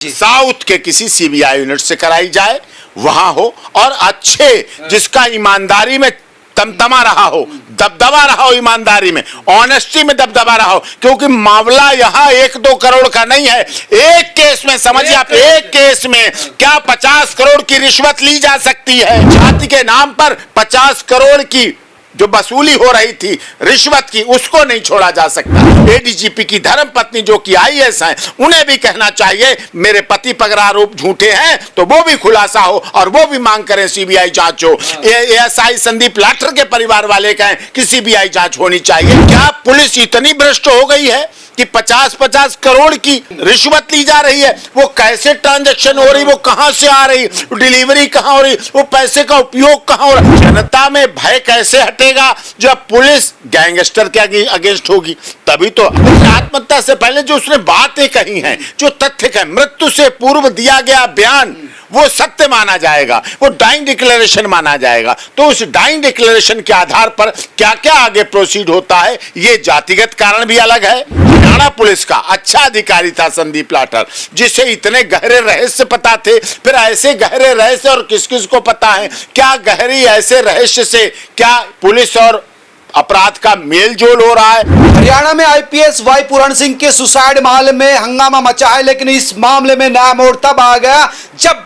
South के किसी CBI unit से कराई जाए, वहां हो और अच्छे जिसका ईमानदारी में तमतमा रहा हो, दबदबा रहा हो, ईमानदारी में, ऑनेस्टी में दबदबा रहा हो, क्योंकि मामला यहां 1-2 करोड़ का नहीं है। एक केस में समझिए आप, एक केस में क्या 50 करोड़ की रिश्वत ली जा सकती है? जाति के नाम पर 50 करोड़ की जो वसूली हो रही थी रिश्वत की, उसको नहीं छोड़ा जा सकता। एडीजीपी की धर्मपत्नी जो कि आईएएस हैं, उन्हें भी कहना चाहिए मेरे पति पर आरोप झूठे हैं तो वो भी खुलासा हो और वो भी मांग करें सीबीआई जांच हो। एएसआई संदीप लाठर के परिवार वाले कहें कि सीबीआई जांच होनी चाहिए। क्या पुलिस इतनी भ्रष्ट हो गई है कि 50-50 करोड़ की रिश्वत ली जा रही है? वो कैसे ट्रांजैक्शन हो रही, वो कहां से आ रही, डिलीवरी कहां हो रही, वो पैसे का उपयोग कहां हो रहा? जनता में भय कैसे हटेगा जब पुलिस गैंगस्टर के अगेंस्ट होगी? तभी तो आत्महत्या से पहले जो उसने बातें कही हैं, जो तथ्य है, मृत्यु से पूर्व दिया गया बयान, वो सत्य माना जाएगा, वो डाइंग डिक्लेरेशन माना जाएगा। तो उस डाइंग डिक्लेरेशन के आधार पर क्या क्या आगे प्रोसीड होता है, ये जातिगत कारण भी अलग है। हरियाणा पुलिस का अच्छा अधिकारी था संदीप लाठर, जिसे इतने गहरे रहस्य पता थे। फिर ऐसे गहरे रहस्य और किस किस को पता है? क्या गहरी ऐसे रहस्य से क्या पुलिस और अपराध का मेल जोल हो रहा है? हरियाणा में आईपीएस वाई पूरण सिंह के सुसाइड मामले में हंगामा मचा है, लेकिन इस मामले में नया मोड़ तब आ गया जब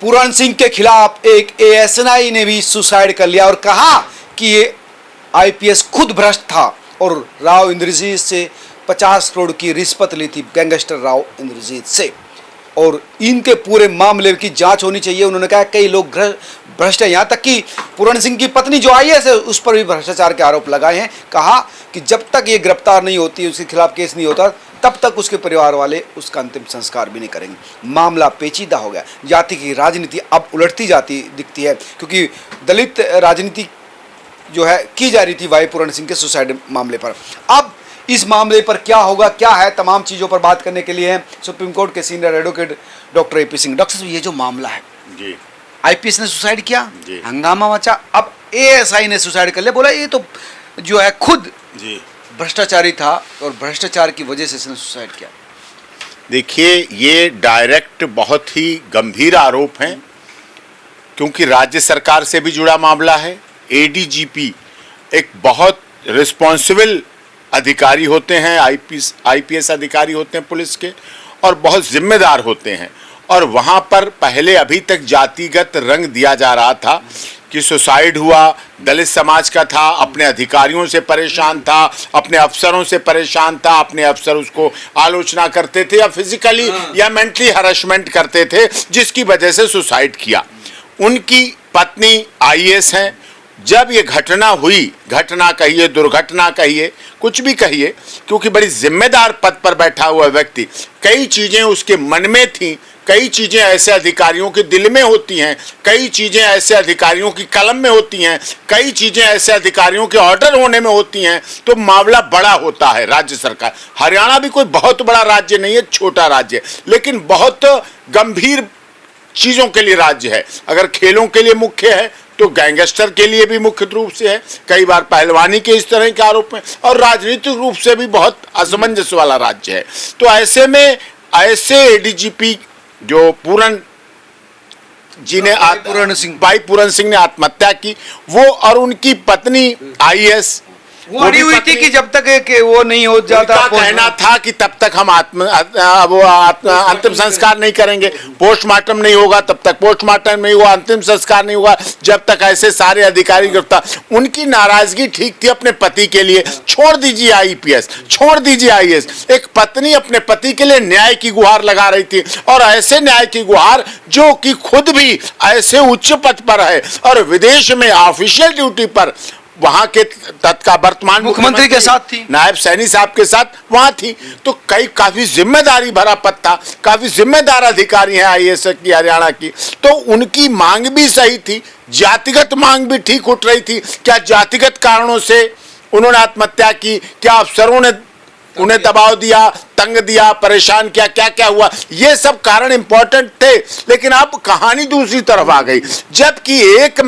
पूरण सिंह के खिलाफ एक एएसआई ने भी सुसाइड कर लिया और कहा कि ये आईपीएस खुद भ्रष्ट था और राव इंद्रजीत से 50 करोड़ की रिश्वत ली थी, गैंगस्टर राव इंद्रजीत से, और इनके पूरे मामले की जांच होनी चाहिए। उन्होंने कहा कई लोग भ्रष्ट है, यहाँ तक कि पूरण सिंह की पत्नी जो आईएएस है उस पर भी भ्रष्टाचार के आरोप लगाए हैं। कहा कि जब तक ये गिरफ्तार नहीं होती, उसके खिलाफ केस नहीं होता, तब तक उसके परिवार वाले उसका अंतिम संस्कार भी नहीं करेंगे। मामला पेचीदा हो गया। जाति की राजनीति अब उलटती जाती दिखती है, क्योंकि दलित राजनीति जो है की जा रही थी वाई पूरण सिंह के सुसाइड मामले पर। अब इस मामले पर क्या होगा, क्या है, तमाम चीज़ों पर बात करने के लिए हैं सुप्रीम कोर्ट के senior advocate doctor AP Singh. Doctor साहब, ये जो मामला है जी, आईपीएस ने सुसाइड किया, हंगामा मचा, अब एएसआई ने सुसाइड कर लिया, बोला ये तो जो है खुद जी भ्रष्टाचारी था और भ्रष्टाचार की वजह से इसने सुसाइड किया। देखिए, ये डायरेक्ट बहुत ही गंभीर आरोप हैं, क्योंकि राज्य सरकार से भी जुड़ा मामला है। एडीजीपी एक बहुत रिस्पॉन्सिबल अधिकारी होते हैं, आईपीएस अधिकारी होते हैं पुलिस के, और बहुत जिम्मेदार होते हैं। और वहाँ पर पहले अभी तक जातिगत रंग दिया जा रहा था कि सुसाइड हुआ, दलित समाज का था, अपने अधिकारियों से परेशान था, अपने अफसरों से परेशान था, अपने अफसर उसको आलोचना करते थे या फिजिकली या मेंटली हरासमेंट करते थे, जिसकी वजह से सुसाइड किया। उनकी पत्नी आईएएस हैं। जब ये घटना हुई, घटना कहिए, दुर्घटना कहिए, कुछ भी कहिए, क्योंकि बड़ी जिम्मेदार पद पर बैठा हुआ व्यक्ति, कई चीज़ें उसके मन में थीं, कई चीज़ें ऐसे अधिकारियों के दिल में होती हैं, कई चीज़ें ऐसे अधिकारियों की कलम में होती हैं, कई चीज़ें ऐसे अधिकारियों के ऑर्डर होने में होती हैं, तो मामला बड़ा होता है। राज्य सरकार, हरियाणा भी कोई बहुत बड़ा राज्य नहीं है, छोटा राज्य है, लेकिन बहुत गंभीर चीज़ों के लिए राज्य है। अगर खेलों के लिए मुख्य है तो गैंगस्टर के लिए भी मुख्य रूप से है, कई बार पहलवानी के इस तरह के आरोप में, और राजनीतिक रूप से भी बहुत असमंजस वाला राज्य है। तो ऐसे में ऐसे एडीजीपी जो पूरण जी ने भाई पूरण सिंह ने आत्महत्या की, वो और उनकी पत्नी आईएएस वो अड़ी हुई थी कि जब तक वो नहीं हो जाता, कहना था कि तब तक हम अंतिम संस्कार नहीं करेंगे, पोस्टमार्टम नहीं होगा, तब तक पोस्टमार्टम नहीं हुआ, अंतिम संस्कार नहीं हुआ, जब तक ऐसे सारे अधिकारी गिरफ्तार। उनकी नाराजगी ठीक थी अपने पति के लिए। छोड़ दीजिए आईपीएस, छोड़ दीजिए आईएएस, एक पत्नी अपने पति के लिए न्याय की गुहार लगा रही थी, और ऐसे न्याय की गुहार जो कि खुद भी ऐसे उच्च पद पर है और विदेश में ऑफिशियल ड्यूटी पर वहां के तत्काल वर्तमान मुख्यमंत्री के साथ थी, नायब सैनी साहब के साथ वहां थी, तो काफी जिम्मेदारी भरा पद था, काफी जिम्मेदार अधिकारी हैं आईएएस की हरियाणा की। तो उनकी मांग भी सही थी, जातिगत मांग भी ठीक उठ रही थी। क्या जातिगत कारणों से उन्होंने आत्महत्या की? क्या अफसरों ने उन्हें दबाव दिया, तंग दिया, परेशान किया? क्या क्या हुआ? ये सब कारण इंपॉर्टेंट थे, लेकिन अब कहानी दूसरी तरफ आ गई। जबकि एक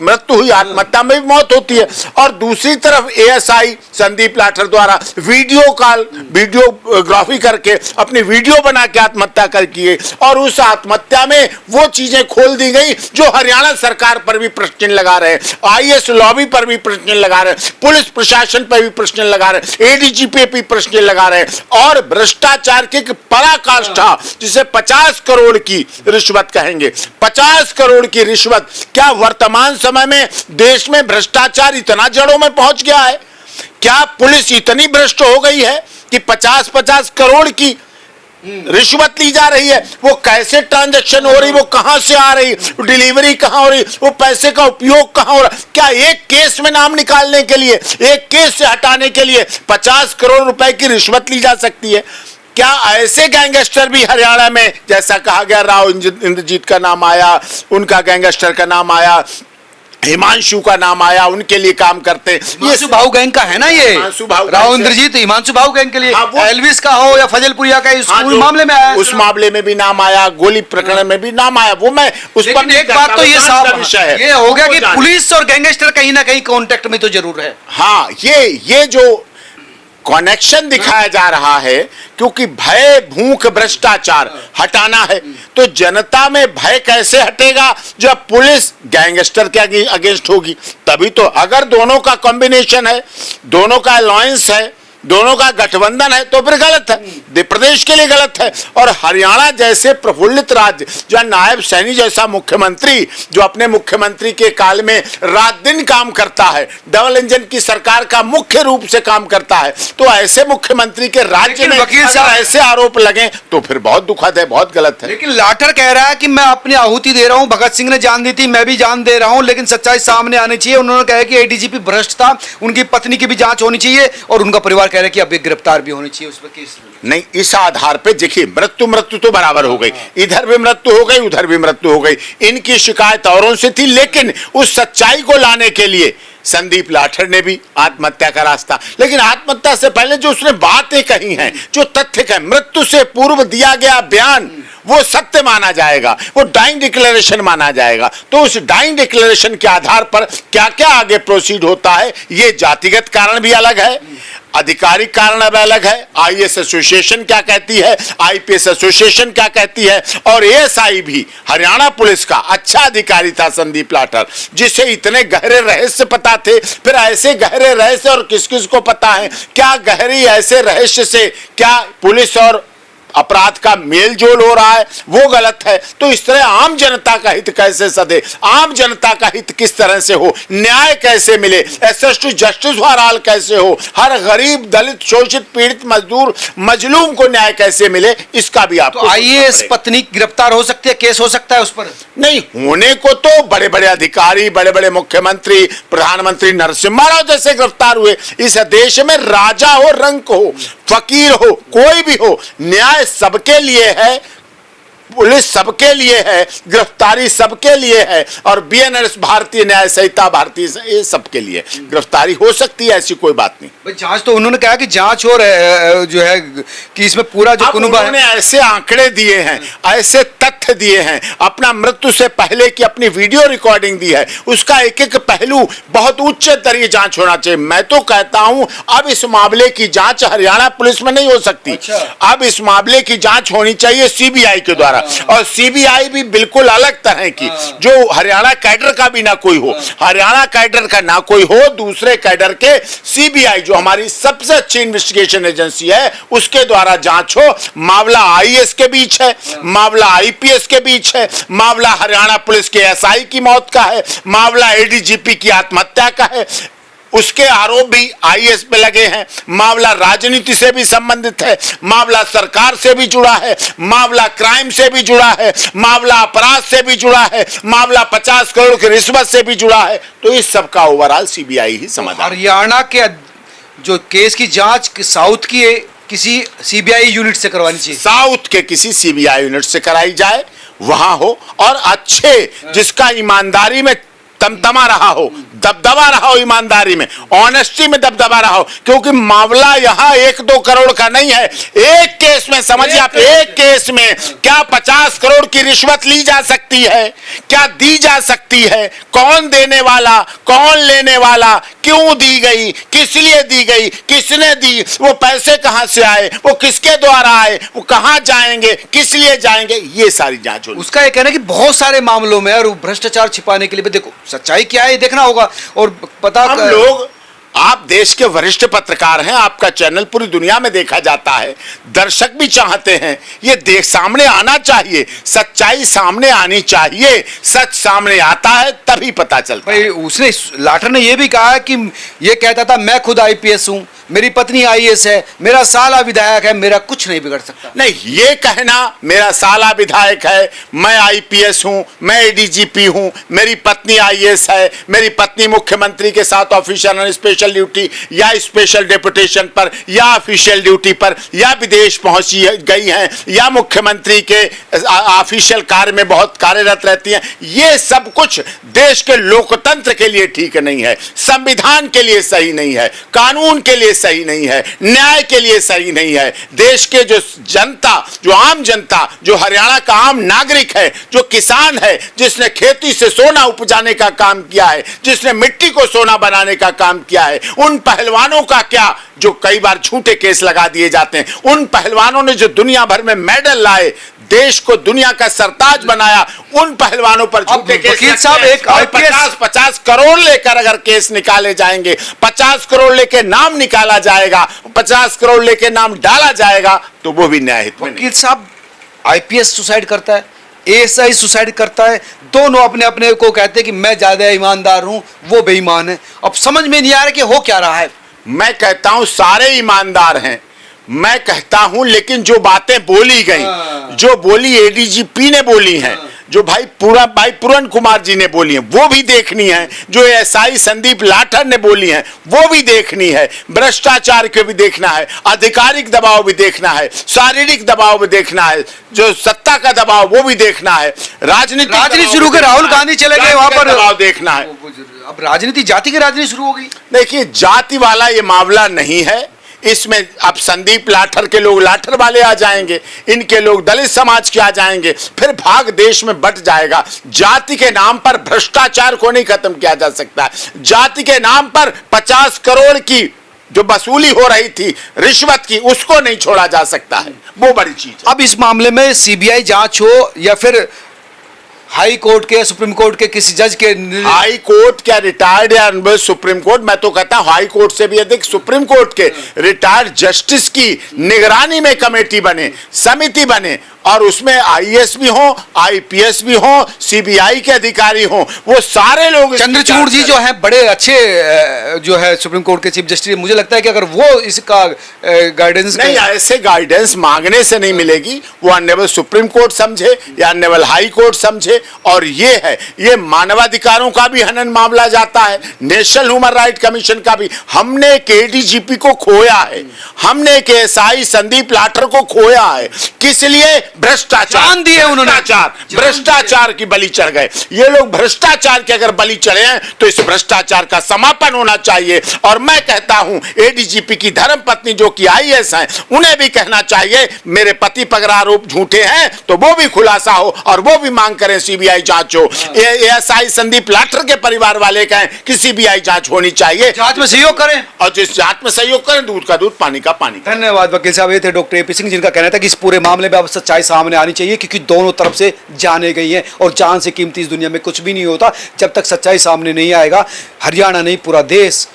मृत्यु हुई, आत्महत्या में भी मौत होती है। और दूसरी तरफ एएसआई संदीप लाठर द्वारा वीडियोग्राफी करके अपनी वीडियो बना के आत्महत्या कर की, और उस आत्महत्या में वो चीजें खोल दी गई जो हरियाणा सरकार पर भी प्रश्न लगा रहे हैं, आईएएस लॉबी पर भी प्रश्न लगा रहे हैं, पुलिस प्रशासन पर भी प्रश्न लगा रहे हैं, एडीजीपी पे भी प्रश्न लगा रहे हैं। और भ्रष्टाचार की पराकाष्ठा, जिसे 50 करोड़ की रिश्वत कहेंगे, 50 करोड़ की रिश्वत, क्या वर्तमान समय में देश में भ्रष्टाचार इतना जड़ों में पहुंच गया है? क्या पुलिस इतनी भ्रष्ट हो गई है कि 50-50 करोड़ की रिश्वत ली जा रही है? वो कैसे ट्रांजैक्शन हो रही, वो कहां से आ रही, डिलीवरी कहां हो रही, वो पैसे का उपयोग कहां हो रहा? क्या एक केस में नाम निकालने के लिए, एक केस से हटाने के लिए 50 करोड़ रुपए की रिश्वत ली जा सकती है? क्या ऐसे गैंगस्टर भी हरियाणा में, जैसा कहा गया राव इंद्रजीत का नाम आया, उनका गैंगस्टर का नाम आया, हिमांशु का नाम आया, उनके लिए काम करते? ये भाऊ गैंग का है ना, ये राव इंद्रजीत हिमांशु भाऊ गैंग के लिए। एलविस का हो या फजलपुरिया का, इस मामले में आया, उस मामले में भी नाम आया, गोली प्रकरण में भी नाम आया। वो मैं उस पर एक बात तो ये साफ विषय है, ये हो गया कि पुलिस और गैंगस्टर कहीं ना कहीं कांटेक्ट में तो जरूर है। हाँ, ये जो कनेक्शन दिखाया जा रहा है, क्योंकि भय भूख भ्रष्टाचार हटाना है, तो जनता में भय कैसे हटेगा जब पुलिस गैंगस्टर के अगेंस्ट होगी? तभी तो। अगर दोनों का कॉम्बिनेशन है, दोनों का अलायंस है, दोनों का गठबंधन है, तो फिर गलत है, प्रदेश के लिए गलत है। और हरियाणा जैसे प्रफुल्लित राज्य, जो नायब सैनी जैसा मुख्यमंत्री, जो अपने मुख्यमंत्री के काल में रात दिन काम करता है, डबल इंजन की सरकार का मुख्य रूप से काम करता है, तो ऐसे मुख्यमंत्री के राज्य में अगर ऐसे आरोप लगे तो फिर बहुत दुखद है, बहुत गलत है। लेकिन लाठर कह रहा है कि मैं अपनी आहुति दे रहा हूं, भगत सिंह ने जान दी थी, मैं भी जान दे रहा हूं, लेकिन सच्चाई सामने आनी चाहिए। उन्होंने कहा कि एडीजीपी भ्रष्ट था, उनकी पत्नी की भी जांच होनी चाहिए, और उनका परिवार कह रहे हैं कि अब गिरफ्तार भी होनी चाहिए, उस पर केस नहीं। इस आधार पे देखिए, मृत्यु तो बराबर हो गई, इधर भी मृत्यु हो गई, उधर भी मृत्यु हो गई। इनकी शिकायत औरों से थी, लेकिन उस सच्चाई को लाने के लिए संदीप लाठर ने भी आत्महत्या का रास्ता, लेकिन आत्महत्या से पहले जो उसने बातें कही हैं, जो तथ्य है, मृत्यु से पूर्व दिया गया बयान, वो सत्य माना जाएगा, वो डाइंग डिक्लेरेशन माना जाएगा। तो उस डाइंग डिक्लेरेशन के आधार पर क्या क्या आगे प्रोसीड होता है, ये जातिगत कारण भी अलग है, आधिकारिक कारण अब अलग है, आईएएस एसोसिएशन क्या कहती है, आईपीएस एसोसिएशन क्या कहती है, और एएसआई भी, हरियाणा पुलिस का अच्छा अधिकारी था संदीप लाठर, जिसे इतने गहरे रहस्य पता थे। फिर ऐसे गहरे रहस्य और किस किस को पता है, क्या गहरी ऐसे रहस्य से क्या पुलिस और अपराध का मेल जोल हो रहा है, वो गलत है। तो इस तरह आम जनता का हित कैसे सधे, आम जनता का हित किस तरह से हो, न्याय कैसे मिले, access to justice for all कैसे हो, हर गरीब दलित शोषित पीड़ित मजदूर मजलूम को न्याय कैसे मिले, इसका भी आपको तो आईएएस पत्नी गिरफ्तार हो सकती है, केस हो सकता है उस पर? नहीं होने को तो बड़े बड़े अधिकारी, बड़े बड़े मुख्यमंत्री, प्रधानमंत्री नरसिम्हा राव जैसे गिरफ्तार हुए। इस देश में राजा हो, रंक हो, फकीर हो, कोई भी हो, न्याय सबके लिए है, पुलिस सबके लिए है, गिरफ्तारी सबके लिए है, और बीएनएस भारतीय न्याय संहिता भारतीय, ये सबके लिए गिरफ्तारी हो सकती है, ऐसी कोई बात नहीं। जांच तो उन्होंने कहा कि जांच हो जो है कि इसमें पूरा जो उन्होंने ऐसे आंकड़े दिए हैं, ऐसे तथ्य दिए हैं, अपना मृत्यु से पहले की अपनी वीडियो रिकॉर्डिंग दी है, उसका एक एक पहलू बहुत उच्च स्तरीय जांच होना चाहिए। मैं तो कहता हूं अब इस मामले की जांच हरियाणा पुलिस में नहीं हो सकती। अच्छा। अब इस मामले की जांच होनी चाहिए सीबीआई के द्वारा, और सीबीआई भी बिल्कुल अलग तरह की, जो हरियाणा कैडर का भी ना कोई हो, हरियाणा कैडर का ना कोई हो, दूसरे कैडर के सीबीआई जो हमारी सबसे अच्छी इन्वेस्टिगेशन एजेंसी है, उसके द्वारा जांच हो। मामला आईएएस के बीच है, मामला आईपीएस के बीच है, मामला हरियाणा पुलिस के एसआई की मौत का है, मामला एडीजीपी की आत्महत्या का है, उसके आरोप भी आईएएस पे लगे हैं, मामला राजनीति से भी संबंधित है, मामला सरकार से भी जुड़ा है, मामला क्राइम से भी जुड़ा है, मामला अपराध से भी जुड़ा है, मामला 50 करोड़ की रिश्वत से भी जुड़ा है। तो इस सब का ओवरऑल सीबीआई ही समझ। हरियाणा के जो केस की जांच साउथ की किसी सीबीआई यूनिट से करवानी चाहिए, साउथ के किसी सीबीआई यूनिट से कराई जाए, वहां हो, और अच्छे जिसका ईमानदारी में तमतमा रहा हो, दबदबा रहा हो ईमानदारी में, ऑनेस्टी में दबदबा रहा हो, क्योंकि मामला यहाँ 1-2 करोड़ का नहीं है। एक केस में समझिए आप, एक केस में क्या 50 करोड़ की रिश्वत ली जा सकती है, क्या दी जा सकती है, कौन देने वाला, कौन लेने वाला, क्यों दी गई, किस लिए दी गई, किसने दी, वो पैसे कहां से आए, वो किसके द्वारा आए, वो कहां जाएंगे, किस लिए जाएंगे, ये सारी जांच होगी। उसका ये कहना है कि बहुत सारे मामलों में और भ्रष्टाचार छिपाने के लिए भी देखो सच्चाई क्या है ये देखना होगा और पता हम लोग, आप देश के वरिष्ठ पत्रकार हैं, आपका चैनल पूरी दुनिया में देखा जाता है, दर्शक भी चाहते हैं ये देख सामने आना चाहिए, सच्चाई सामने आनी चाहिए, सच सामने आता है तभी पता चलता है। भाई उसने, लाठर ने ये भी कहा कि ये कहता था मैं खुद आईपीएस हूं, मेरी पत्नी आईएएस है, मेरा साला विधायक है, मेरा कुछ नहीं बिगड़ सकता। नहीं, ये कहना मेरा साला विधायक है, मैं आईपीएस हूं, मैं एडीजीपी हूं, मेरी पत्नी आईएएस है, मेरी पत्नी मुख्यमंत्री के साथ ऑफिशियल और स्पेशल ड्यूटी या स्पेशल डेपुटेशन पर या ऑफिशियल ड्यूटी पर या विदेश पहुंची गई हैं या मुख्यमंत्री के ऑफिशियल कार्य में बहुत कार्यरत रहती हैं, ये सब कुछ देश के लोकतंत्र के लिए ठीक नहीं है, संविधान के लिए सही नहीं है, कानून के लिए सही नहीं है, न्याय के लिए सही नहीं है। देश के जो जनता, जो आम जनता, जो हरियाणा का आम नागरिक है, जो किसान है, जिसने खेती से सोना उपजाने का काम किया है, जिसने मिट्टी को सोना बनाने का काम किया है, उन पहलवानों का क्या जो कई बार झूठे केस लगा दिए जाते हैं, उन पहलवानों ने जो दुनिया भर में मेडल लाए, देश को दुनिया का सरताज बनाया, उन पहलवानों पर झूठे केस वकील साहब एक 50 करोड़ लेकर अगर केस निकाले जाएंगे, 50 करोड़ लेकर नाम निकाला जाएगा, 50 करोड़ लेकर नाम डाला जाएगा, तो वो भी न्याय हित में नहीं। वकील साहब आईपीएस सुसाइड करता है, एएसआई सुसाइड करता है, दोनों अपने अपने को कहते हैं कि मैं ज्यादा ईमानदार हूं, वो बेईमान है। अब समझ में नहीं आ रहा कि हो क्या रहा है। मैं कहता हूं सारे ईमानदार हैं, मैं कहता हूं, लेकिन जो बातें बोली गई, जो बोली एडीजीपी ने बोली हैं, जो भाई पूरन कुमार जी ने बोली हैं, वो भी देखनी है, जो एसआई संदीप लाठर ने बोली हैं वो भी देखनी है, भ्रष्टाचार को भी देखना है, आधिकारिक दबाव भी देखना है, शारीरिक दबाव भी देखना है, जो सत्ता का दबाव वो भी देखना है, राजनीति शुरू कर राहुल गांधी चले गए वहां पर, दबाव देखना है। अब राजनीति, जाति की राजनीति शुरू हो गई। देखिए, जाति वाला ये मामला नहीं है, इसमें अब संदीप लाठर के लोग लाठर वाले आ जाएंगे, इनके लोग दलित समाज के आ जाएंगे, फिर भाग देश में बट जाएगा। जाति के नाम पर भ्रष्टाचार को नहीं खत्म किया जा सकता, जाति के नाम पर 50 करोड़ की जो वसूली हो रही थी रिश्वत की, उसको नहीं छोड़ा जा सकता है, वो बड़ी चीज है। अब इस मामले में सीबीआई जांच हो या फिर हाई कोर्ट के, सुप्रीम कोर्ट के किसी जज के, हाई कोर्ट क्या, रिटायर्ड या सुप्रीम कोर्ट, मैं तो कहता हूं हाई कोर्ट से भी अधिक सुप्रीम कोर्ट के रिटायर्ड जस्टिस की निगरानी में कमेटी बने, समिति बने, और उसमें आईएएस भी हो, आईपीएस भी हो, सीबीआई के अधिकारी हो, वो सारे लोग। चंद्रचूड़ जी जो है बड़े अच्छे जो है सुप्रीम कोर्ट के चीफ जस्टिस, मुझे लगता है कि अगर वो इसका गाइडेंस नहीं, ऐसे गाइडेंस मांगने से नहीं मिलेगी, वो ऑनरेबल सुप्रीम कोर्ट समझे या ऑनरेबल हाई कोर्ट समझे। और ये है, ये मानवाधिकारों का भी हनन मामला जाता है, नेशनल ह्यूमन राइट कमीशन का भी। हमने एक एडीजीपी को खोया है, हमने एक एसआई संदीप लाठर को खोया है, किस लिए? भ्रष्टाचार दिए उन्होंने, भ्रष्टाचार की बलि चढ़ गए ये लोग। भ्रष्टाचार के अगर बलि चढ़े हैं तो इस भ्रष्टाचार का समापन होना चाहिए। और मैं कहता हूं एडीजीपी की धर्म पत्नी जो कि आईएएस हैं, उन्हें भी कहना चाहिए मेरे पति पर आरोप झूठे हैं तो वो भी खुलासा हो और वो भी मांग करें सीबीआई जांच हो। एएसआई संदीप लाठर के परिवार वाले कहें कि सीबीआई जांच होनी चाहिए, जांच में सहयोग करें, और जिस जांच में सहयोग करें, दूध का दूध पानी का पानी। धन्यवाद वकील साहब। ये थे डॉक्टर एपी सिंह, जिनका कहना था कि इस पूरे मामले में अब सच्चाई सामने आनी चाहिए, क्योंकि दोनों तरफ से जाने गई हैं और जान से कीमती इस दुनिया में कुछ भी नहीं होता। जब तक सच्चाई सामने नहीं आएगा, हरियाणा नहीं पूरा देश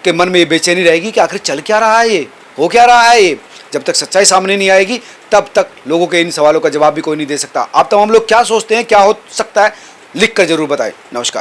के मन में ये बेचैनी रहेगी कि आखिर चल क्या रहा है, ये हो क्या रहा है। ये जब तक सच्चाई सामने नहीं आएगी तब तक लोगों के इन सवालों का जवाब भी कोई नहीं दे सकता। आप तमाम लोग क्या सोचते हैं, क्या हो सकता है, लिख कर जरूर बताएं। नमस्कार।